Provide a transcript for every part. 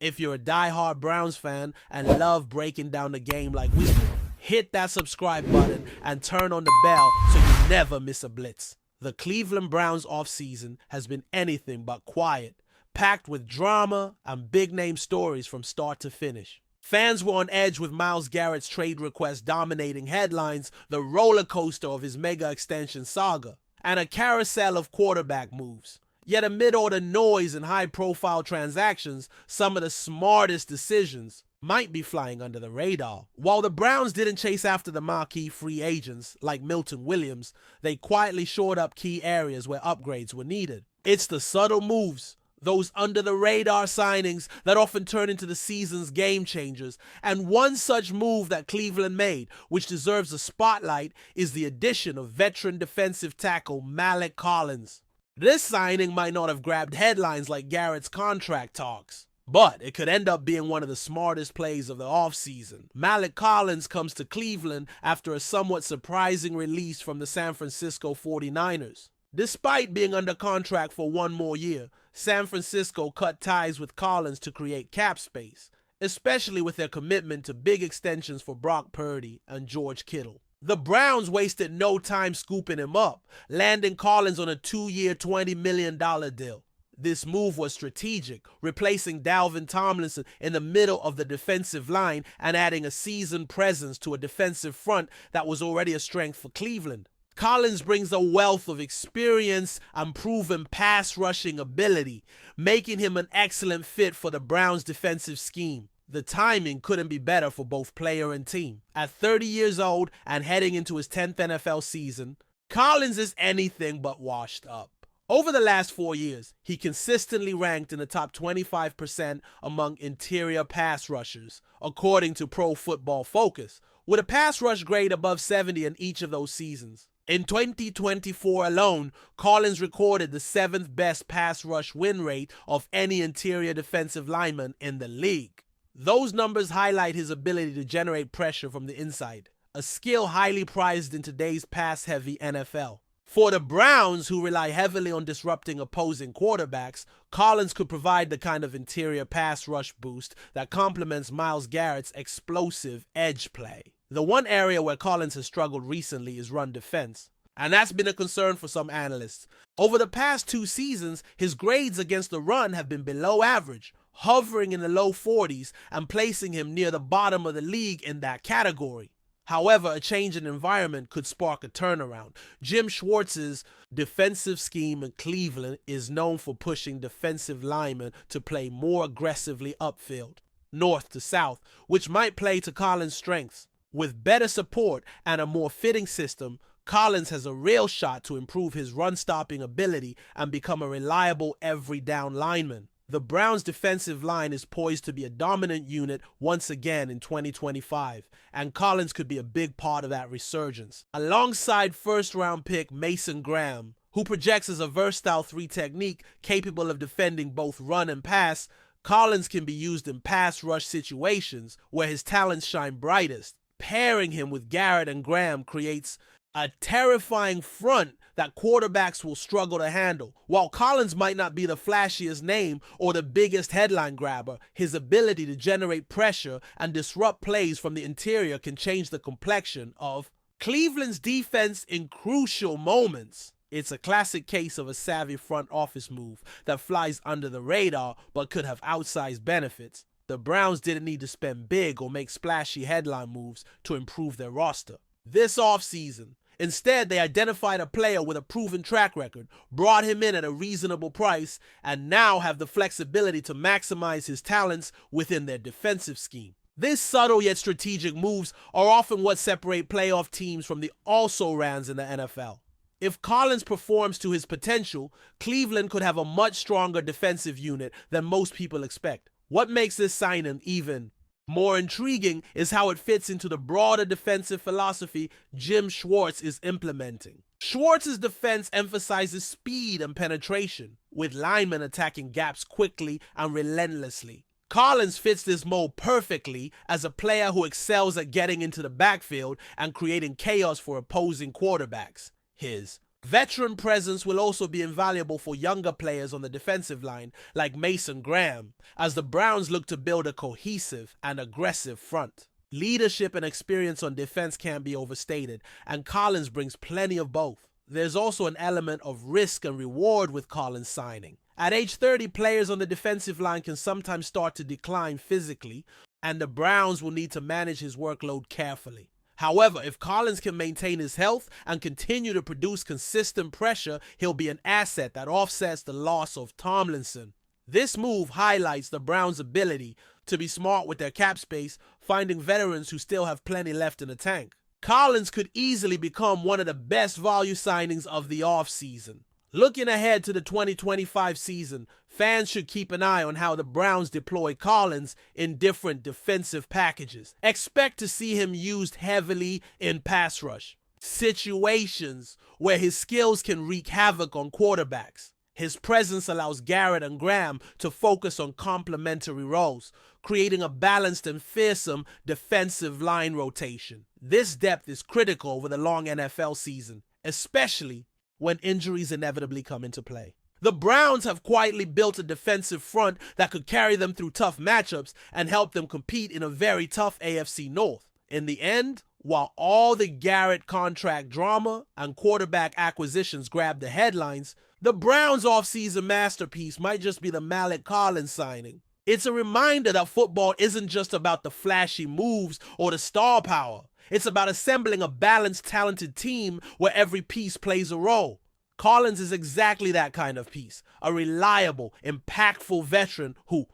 If you're a die-hard Browns fan and love breaking down the game like we do, hit that subscribe button and turn on the bell so you never miss a blitz. The Cleveland Browns offseason has been anything but quiet, packed with drama and big-name stories from start to finish. Fans were on edge with Myles Garrett's trade request dominating headlines, the roller coaster of his mega extension saga, and a carousel of quarterback moves. Yet amid all the noise and high-profile transactions, some of the smartest decisions might be flying under the radar. While the Browns didn't chase after the marquee free agents like Milton Williams, they quietly shored up key areas where upgrades were needed. It's the subtle moves, those under-the-radar signings that often turn into the season's game changers. And one such move that Cleveland made, which deserves a spotlight, is the addition of veteran defensive tackle Maliek Collins. This signing might not have grabbed headlines like Garrett's contract talks, but it could end up being one of the smartest plays of the offseason. Maliek Collins comes to Cleveland after a somewhat surprising release from the San Francisco 49ers. Despite being under contract for one more year, San Francisco cut ties with Collins to create cap space, especially with their commitment to big extensions for Brock Purdy and George Kittle. The Browns wasted no time scooping him up, landing Collins on a 2-year, $20 million deal. This move was strategic, replacing Dalvin Tomlinson in the middle of the defensive line and adding a seasoned presence to a defensive front that was already a strength for Cleveland. Collins brings a wealth of experience and proven pass rushing ability, making him an excellent fit for the Browns' defensive scheme. The timing couldn't be better for both player and team. At 30 years old and heading into his 10th NFL season, Collins is anything but washed up. Over the last 4 years, he consistently ranked in the top 25% among interior pass rushers, according to Pro Football Focus, with a pass rush grade above 70 in each of those seasons. In 2024 alone, Collins recorded the 7th best pass rush win rate of any interior defensive lineman in the league. Those numbers highlight his ability to generate pressure from the inside, a skill highly prized in today's pass-heavy NFL. For the Browns, who rely heavily on disrupting opposing quarterbacks, Collins could provide the kind of interior pass rush boost that complements Myles Garrett's explosive edge play. The one area where Collins has struggled recently is run defense, and that's been a concern for some analysts. Over the past 2 seasons, his grades against the run have been below average, hovering in the low 40s and placing him near the bottom of the league in that category. However, a change in environment could spark a turnaround. Jim Schwartz's defensive scheme in Cleveland is known for pushing defensive linemen to play more aggressively upfield, north to south, which might play to Collins' strengths. With better support and a more fitting system, Collins has a real shot to improve his run-stopping ability and become a reliable every-down lineman. The Browns' defensive line is poised to be a dominant unit once again in 2025, and Collins could be a big part of that resurgence. Alongside first-round pick Mason Graham, who projects as a versatile 3 technique capable of defending both run and pass, Collins can be used in pass rush situations where his talents shine brightest. Pairing him with Garrett and Graham creates a terrifying front that quarterbacks will struggle to handle. While Collins might not be the flashiest name or the biggest headline grabber, his ability to generate pressure and disrupt plays from the interior can change the complexion of Cleveland's defense in crucial moments. It's a classic case of a savvy front office move that flies under the radar but could have outsized benefits. The Browns didn't need to spend big or make splashy headline moves to improve their roster this offseason. Instead, they identified a player with a proven track record, brought him in at a reasonable price, and now have the flexibility to maximize his talents within their defensive scheme. These subtle yet strategic moves are often what separate playoff teams from the also-rans in the NFL. If Collins performs to his potential, Cleveland could have a much stronger defensive unit than most people expect. What makes this signing even more intriguing is how it fits into the broader defensive philosophy Jim Schwartz is implementing. Schwartz's defense emphasizes speed and penetration, with linemen attacking gaps quickly and relentlessly. Collins fits this mold perfectly as a player who excels at getting into the backfield and creating chaos for opposing quarterbacks. His Veteran presence will also be invaluable for younger players on the defensive line like Mason Graham, as the Browns look to build a cohesive and aggressive front. Leadership and experience on defense can't be overstated, and Collins brings plenty of both. There's also an element of risk and reward with Collins' signing. At age 30, players on the defensive line can sometimes start to decline physically, and the Browns will need to manage his workload carefully. However, if Collins can maintain his health and continue to produce consistent pressure, he'll be an asset that offsets the loss of Tomlinson. This move highlights the Browns' ability to be smart with their cap space, finding veterans who still have plenty left in the tank. Collins could easily become one of the best value signings of the offseason. Looking ahead to the 2025 season, fans should keep an eye on how the Browns deploy Collins in different defensive packages. Expect to see him used heavily in pass rush situations where his skills can wreak havoc on quarterbacks. His presence allows Garrett and Graham to focus on complementary roles, creating a balanced and fearsome defensive line rotation. This depth is critical over the long NFL season, especially when injuries inevitably come into play. The Browns have quietly built a defensive front that could carry them through tough matchups and help them compete in a very tough AFC North. In the end, while all the Garrett contract drama and quarterback acquisitions grab the headlines, the Browns' offseason masterpiece might just be the Malik Collins signing. It's a reminder that football isn't just about the flashy moves or the star power. It's about assembling a balanced, talented team where every piece plays a role. Collins is exactly that kind of piece, a reliable, impactful veteran who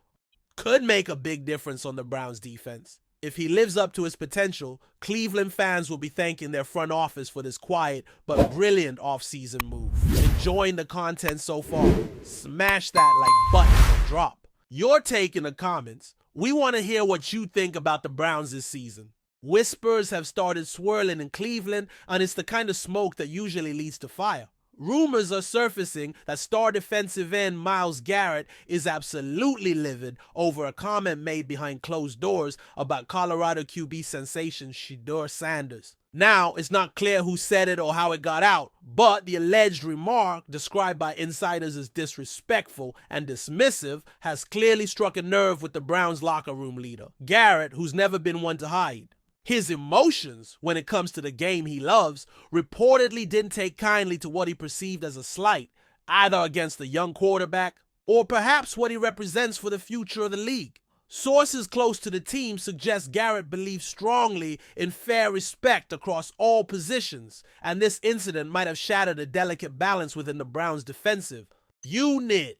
could make a big difference on the Browns' defense. If he lives up to his potential, Cleveland fans will be thanking their front office for this quiet but brilliant offseason move. Enjoying the content so far? Smash that like button and drop. Your take in the comments. We want to hear what you think about the Browns this season. Whispers have started swirling in Cleveland, and it's the kind of smoke that usually leads to fire. Rumors are surfacing that star defensive end Myles Garrett is absolutely livid over a comment made behind closed doors about Colorado QB sensation SHEDEUR Sanders. Now, it's not clear who said it or how it got out, but the alleged remark, described by insiders as disrespectful and dismissive, has clearly struck a nerve with the Browns locker room leader, Garrett, who's never been one to hide. His emotions, when it comes to the game he loves, reportedly didn't take kindly to what he perceived as a slight, either against the young quarterback or perhaps what he represents for the future of the league. Sources close to the team suggest Garrett believes strongly in fair respect across all positions, and this incident might have shattered a delicate balance within the Browns' defensive unit.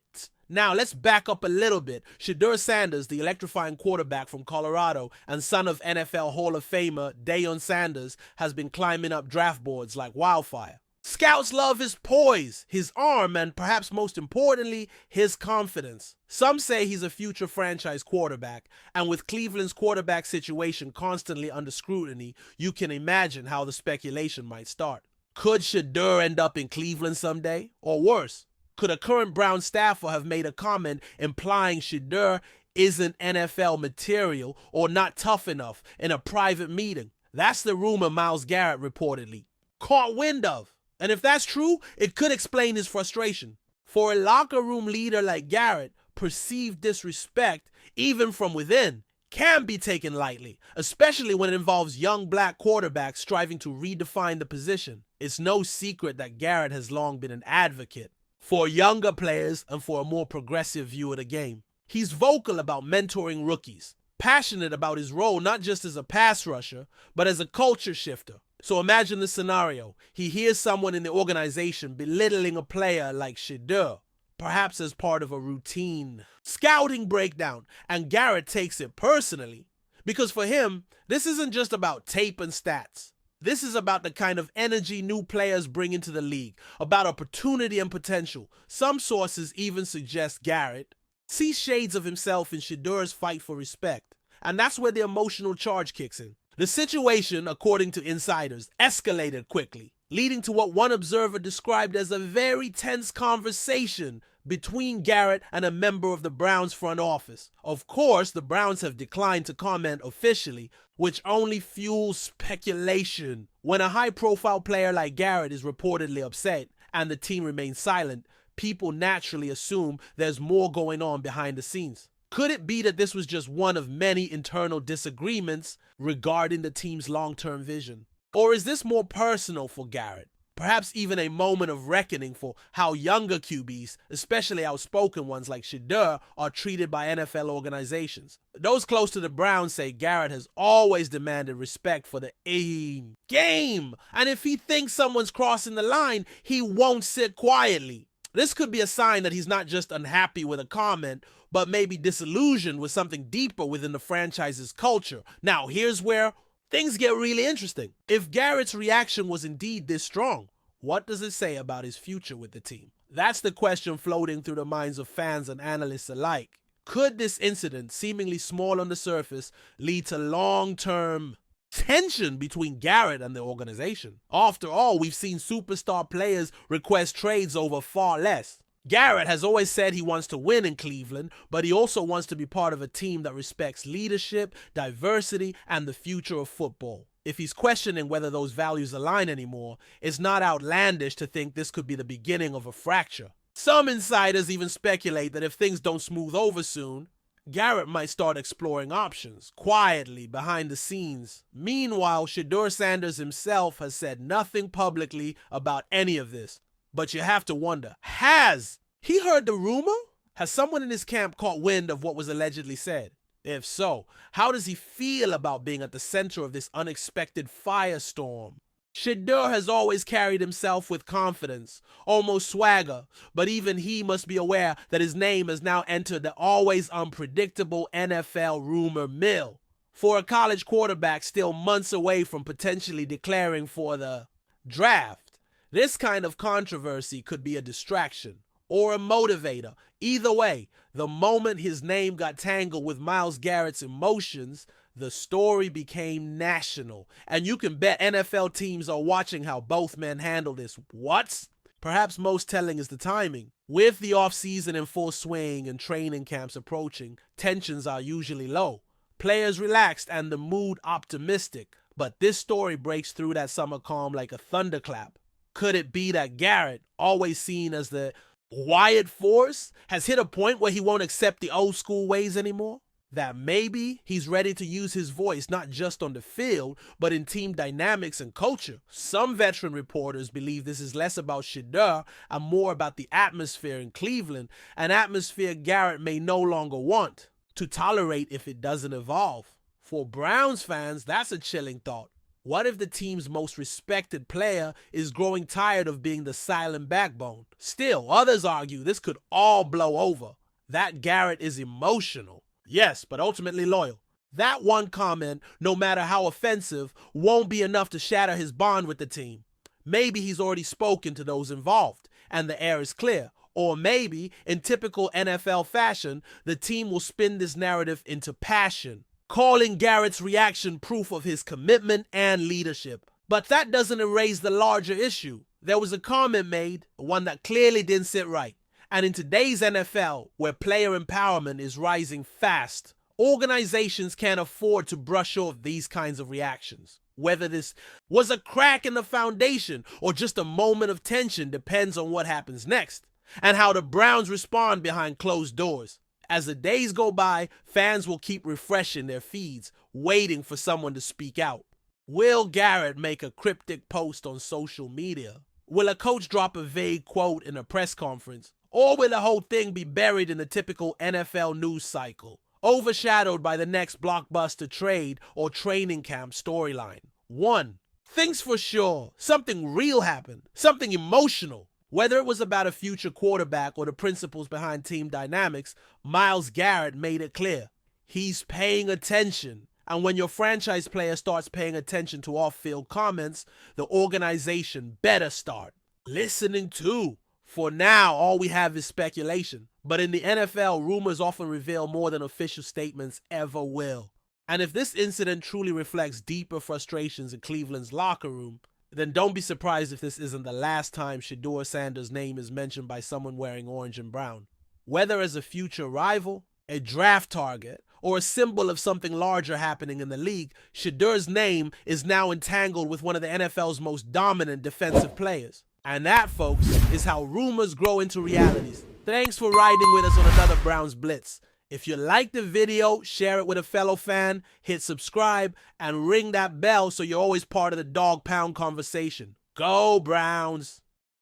Now, let's back up a little bit. SHEDEUR Sanders, the electrifying quarterback from Colorado and son of NFL Hall of Famer Deion Sanders, has been climbing up draft boards like wildfire. Scouts love his poise, his arm, and perhaps most importantly, his confidence. Some say he's a future franchise quarterback, and with Cleveland's quarterback situation constantly under scrutiny, you can imagine how the speculation might start. Could SHEDEUR end up in Cleveland someday? Or worse, could a current Brown staffer have made a comment implying SHEDEUR isn't NFL material or not tough enough in a private meeting? That's the rumor Myles Garrett reportedly caught wind of. And if that's true, it could explain his frustration. For a locker room leader like Garrett, perceived disrespect, even from within, can be taken lightly, especially when it involves young black quarterbacks striving to redefine the position. It's no secret that Garrett has long been an advocate for younger players and for a more progressive view of the game. He's vocal about mentoring rookies, passionate about his role not just as a pass rusher, but as a culture shifter. So imagine the scenario. He hears someone in the organization belittling a player like SHEDEUR, perhaps as part of a routine scouting breakdown, and Garrett takes it personally. Because for him, this isn't just about tape and stats. This is about the kind of energy new players bring into the league, about opportunity and potential. Some sources even suggest Garrett sees shades of himself in SHEDEUR's fight for respect, and that's where the emotional charge kicks in. The situation, according to insiders, escalated quickly, leading to what one observer described as a very tense conversation between Garrett and a member of the Browns front office. Of course, the Browns have declined to comment officially, which only fuels speculation. When a high-profile player like Garrett is reportedly upset, and the team remains silent, people naturally assume there's more going on behind the scenes. Could it be that this was just one of many internal disagreements regarding the team's long-term vision? Or is this more personal for Garrett? Perhaps even a moment of reckoning for how younger QBs, especially outspoken ones like SHEDEUR, are treated by NFL organizations. Those close to the Browns say Garrett has always demanded respect for the game, and if he thinks someone's crossing the line, he won't sit quietly. This could be a sign that he's not just unhappy with a comment, but maybe disillusioned with something deeper within the franchise's culture. Now, here's where things get really interesting. If Garrett's reaction was indeed this strong, what does it say about his future with the team? That's the question floating through the minds of fans and analysts alike. Could this incident, seemingly small on the surface, lead to long-term tension between Garrett and the organization? After all, we've seen superstar players request trades over far less. Garrett has always said he wants to win in Cleveland, but he also wants to be part of a team that respects leadership, diversity, and the future of football. If he's questioning whether those values align anymore, it's not outlandish to think this could be the beginning of a fracture. Some insiders even speculate that if things don't smooth over soon, Garrett might start exploring options, quietly, behind the scenes. Meanwhile, SHEDEUR Sanders himself has said nothing publicly about any of this. But you have to wonder, has he heard the rumor? Has someone in his camp caught wind of what was allegedly said? If so, how does he feel about being at the center of this unexpected firestorm? SHEDEUR has always carried himself with confidence, almost swagger, but even he must be aware that his name has now entered the always unpredictable NFL rumor mill. For a college quarterback still months away from potentially declaring for the draft, this kind of controversy could be a distraction or a motivator. Either way, the moment his name got tangled with Myles Garrett's emotions, the story became national. And you can bet NFL teams are watching how both men handle this. What? Perhaps most telling is the timing. With the offseason in full swing and training camps approaching, tensions are usually low. Players relaxed and the mood optimistic. But this story breaks through that summer calm like a thunderclap. Could it be that Garrett, always seen as the quiet force, has hit a point where he won't accept the old school ways anymore? That maybe he's ready to use his voice not just on the field, but in team dynamics and culture. Some veteran reporters believe this is less about SHEDEUR and more about the atmosphere in Cleveland, an atmosphere Garrett may no longer want to tolerate if it doesn't evolve. For Browns fans, that's a chilling thought. What if the team's most respected player is growing tired of being the silent backbone? Still, others argue this could all blow over. That Garrett is emotional. Yes, but ultimately loyal. That one comment, no matter how offensive, won't be enough to shatter his bond with the team. Maybe he's already spoken to those involved, and the air is clear. Or maybe, in typical NFL fashion, the team will spin this narrative into passion, calling Garrett's reaction proof of his commitment and leadership. But that doesn't erase the larger issue. There was a comment made, one that clearly didn't sit right. And in today's NFL, where player empowerment is rising fast, organizations can't afford to brush off these kinds of reactions. Whether this was a crack in the foundation or just a moment of tension depends on what happens next and how the Browns respond behind closed doors. As the days go by, fans will keep refreshing their feeds, waiting for someone to speak out. Will Garrett make a cryptic post on social media? Will a coach drop a vague quote in a press conference? Or will the whole thing be buried in the typical NFL news cycle, overshadowed by the next blockbuster trade or training camp storyline? One thing's for sure, something real happened, something emotional. Whether it was about a future quarterback or the principles behind team dynamics, Myles Garrett made it clear. He's paying attention. And when your franchise player starts paying attention to off-field comments, the organization better start listening too. For now, all we have is speculation. But in the NFL, rumors often reveal more than official statements ever will. And if this incident truly reflects deeper frustrations in Cleveland's locker room, then don't be surprised if this isn't the last time SHEDEUR Sanders' name is mentioned by someone wearing orange and brown. Whether as a future rival, a draft target, or a symbol of something larger happening in the league, SHEDEUR's name is now entangled with one of the NFL's most dominant defensive players. And that, folks, is how rumors grow into realities. Thanks for riding with us on another Browns Blitz. If you liked the video, share it with a fellow fan, hit subscribe, and ring that bell so you're always part of the Dawg Pound conversation. Go Browns!